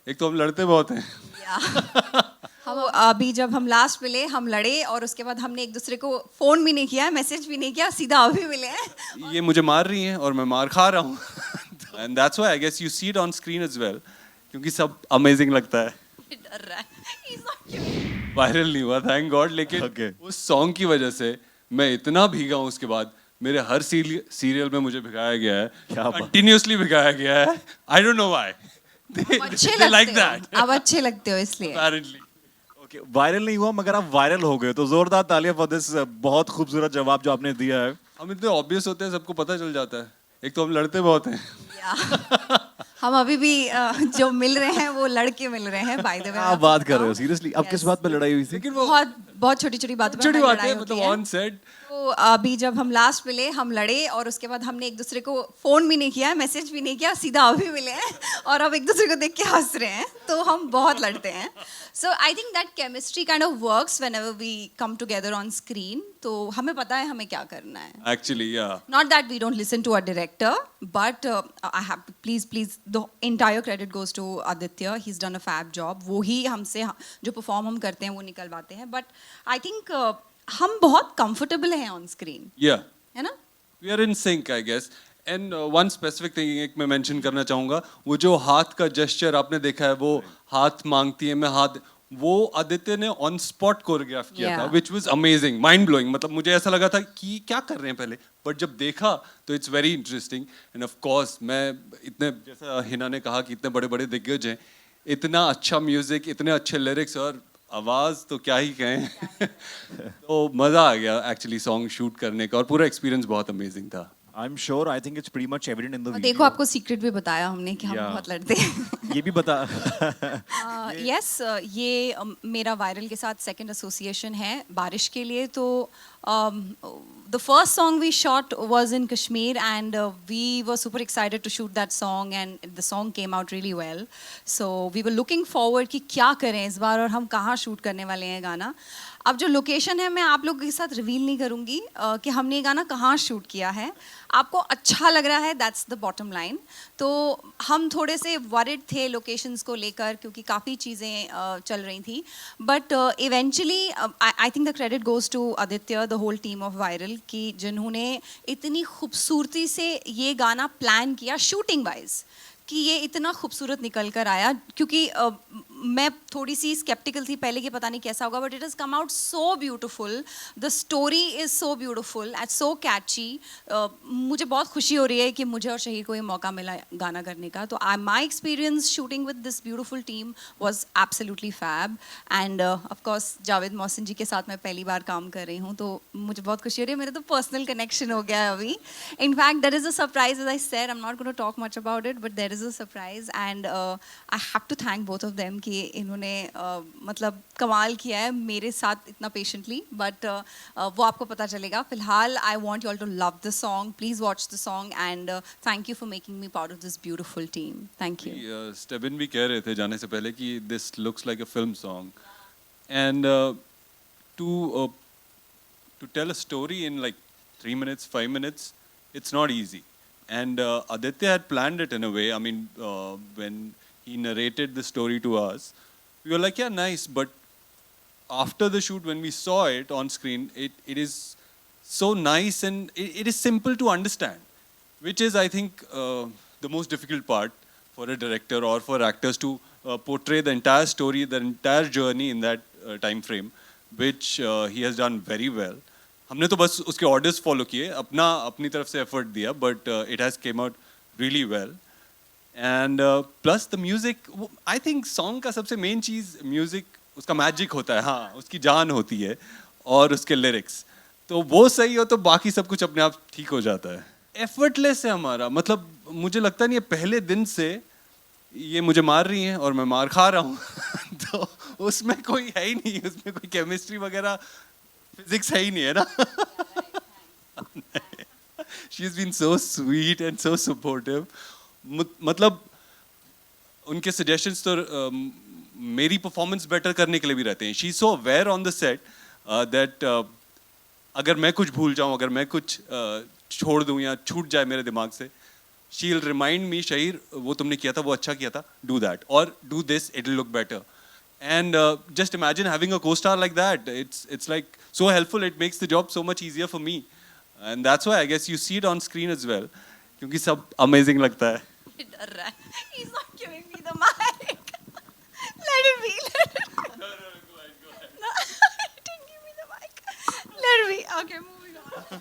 एक तो हम लड़ते बहुत हैं। हम अभी जब हम लास्ट मिले हम लड़े और उसके बाद हमने एक दूसरे को फोन भी नहीं किया, मैसेज भी नहीं किया, सीधा अभी मिले हैं। ये मुझे मार रही हैं और मैं मार खा रहा हूँ। And that's why I guess you see it on screen as well, क्योंकि सब अमेजिंग लगता है। डर रहा है। He's not cute. वायरल नहीं हुआ थैंक गॉड, लेकिन Okay. उस सॉन्ग की वजह से मैं इतना भीगा हूँ। उसके बाद मेरे हर सीरियल में मुझे भिगाया गया है, क्या बात। कंटिन्यूअसली भिगाया गया है। आई डोंट नो व्हाई आप अच्छे they like लगते that हो, आप अच्छे लगते हो इसलिए। apparently। ओके, वायरल नहीं हुआ मगर आप वायरल हो गए, तो जोरदार तालियां फॉर दिस बहुत खूबसूरत जवाब जो आपने दिया है। हम इतने ऑब्वियस होते हैं, सबको पता चल जाता है। एक तो हम लड़ते बहुत हैं। हम अभी भी जो मिल रहे हैं वो लड़के मिल रहे हैं, बाय द वे। आप बात कर रहे हो सीरियसली? अब किस बात पे लड़ाई हुई थी? लेकिन वो बहुत बहुत छोटी छोटी बातों पे छोटी हमारी बात लड़ाई है, होती मतलब है। On set. तो अभी जब हम लास्ट मिले हम लड़े और उसके बाद हमने एक दूसरे को फोन भी नहीं किया, मैसेज भी नहीं किया, सीधा अभी मिले हैं और अब एक दूसरे को देख के हंस रहे हैं, तो हम बहुत लड़ते हैं। So I think that chemistry kind of works whenever we come together on screen. तो हमें पता है हमें क्या करना है। एक्चुअली या Not that we don't listen to our director, but I have to please the entire credit goes to Aditya. He's done a fab job. वो ही हमसे जो perform हम करते हैं वो निकलवाते हैं. But I think हम बहुत comfortable हैं on screen, या है ना? We are in sync I guess. And one specific thing एक मैं मेंशन करना चाहूंगा, वो जो हाथ का जेस्चर आपने देखा है, वो हाथ मांगती है, मैं हाथ, वो आदित्य ने ऑन स्पॉट कोरियोग्राफ किया था, Yeah. Which was amazing, mind blowing. मतलब मुझे ऐसा लगा था कि क्या कर रहे हैं पहले, बट जब देखा तो it's very interesting. And of course मैं इतने, जैसा हिना ने कहा कि इतने बड़े बड़े दिग्गज हैं, इतना अच्छा म्यूजिक, इतने अच्छे लिरिक्स और आवाज़, तो क्या ही कहें। तो मज़ा आ गया एक्चुअली सॉन्ग शूट करने का, और पूरा एक्सपीरियंस बहुत अमेजिंग था। I am sure, I think it's pretty much evident in the और वीडियो। देखो आपको सीक्रेट भी बताया हमने कि हम Yeah. बहुत लड़ते हैं। ये भी बता। यस, ये मेरा वायरल के साथ सेकंड एसोसिएशन है बारिश के लिए। तो the first song we shot was in Kashmir and we were super excited to shoot that song and the song came out really well. So we were looking forward कि क्या करें इस बार और हम कहाँ शूट करने वाले हैं गाना। अब जो लोकेशन है मैं आप लोगों के साथ रिवील नहीं करूँगी कि हमने ये गाना कहाँ शूट किया है। आपको अच्छा लग रहा है, दैट्स द बॉटम लाइन। तो हम थोड़े से वरिड थे लोकेशंस को लेकर क्योंकि काफ़ी चीज़ें चल रही थी, but eventually I think the credit goes to Aditya, the whole team of VYRL, कि जिन्होंने इतनी खूबसूरती से ये गाना प्लान किया शूटिंग वाइज कि ये इतना खूबसूरत निकल कर आया। क्योंकि मैं थोड़ी सी स्केप्टिकल थी पहले कि पता नहीं कैसा होगा, but it has come out so beautiful. The story is so beautiful and so catchy. मुझे बहुत खुशी हो रही है कि मुझे और शहीर को ये मौका मिला गाना करने का। तो my experience shooting with this beautiful team was absolutely fab. And of course Javed Mohsin ji के साथ मैं पहली बार काम कर रही हूँ, तो मुझे बहुत खुशी हो रही है। मेरा तो पर्सनल कनेक्शन हो गया है अभी। In fact there is a surprise, as I said, I am not going to talk much about it, but there is a surprise and I have to thank both of them कि इन्होंने मतलब कमाल किया है मेरे साथ इतना पेशेंटली। बट वो आपको पता चलेगा। फिलहाल I want you all to love the song, please watch the song and thank you for making me part of this beautiful team. Thank you. Stebin भी कह रहे थे जाने से पहले कि this looks like a film song, and to tell a story in like 3 minutes 5 minutes, it's not easy. And Aditya had planned it in a way. I mean, when he narrated the story to us, we were like, yeah, nice. But after the shoot, when we saw it on screen, it is so nice, and it is simple to understand, which is, I think, the most difficult part for a director or for actors to portray the entire story, the entire journey in that time frame, which he has done very well. हमने तो बस उसके orders follow किए, अपनी तरफ से effort दिया, but it has came out really well. And plus the music, I think song का सबसे मेन चीज़ म्यूज़िक, उसका मैजिक होता है, हाँ, उसकी जान होती है, और उसके लिरिक्स। तो वो सही हो तो बाकी सब कुछ अपने आप ठीक हो जाता है। एफर्टलेस है हमारा, मतलब मुझे लगता नहीं है पहले दिन से ये मुझे मार रही हैं और मैं मार खा रहा हूँ। तो उसमें कोई है ही नहीं, उसमें कोई केमिस्ट्री वगैरह, फिजिक्स है ही नहीं, है ना। She is been so sweet and so supportive. मतलब उनके सजेशंस तो मेरी परफॉर्मेंस बेटर करने के लिए भी रहते हैं। She is so aware on the set that अगर मैं कुछ भूल जाऊं, अगर मैं कुछ छोड़ दूं या छूट जाए मेरे दिमाग से, she'll remind me, Shahir, वो तुमने किया था, वो अच्छा किया था, do that, or do this, it'll look better. And just imagine having a co-star like that. It's like so helpful. It makes the job so much easier for me, and that's why I guess you see it on screen as well. क्योंकि सब amazing लगता है. डर रहा है. He's not giving me the mic. Let it be. Let it be. No, go ahead. No, he didn't give me the mic. Let it be. Okay, moving on.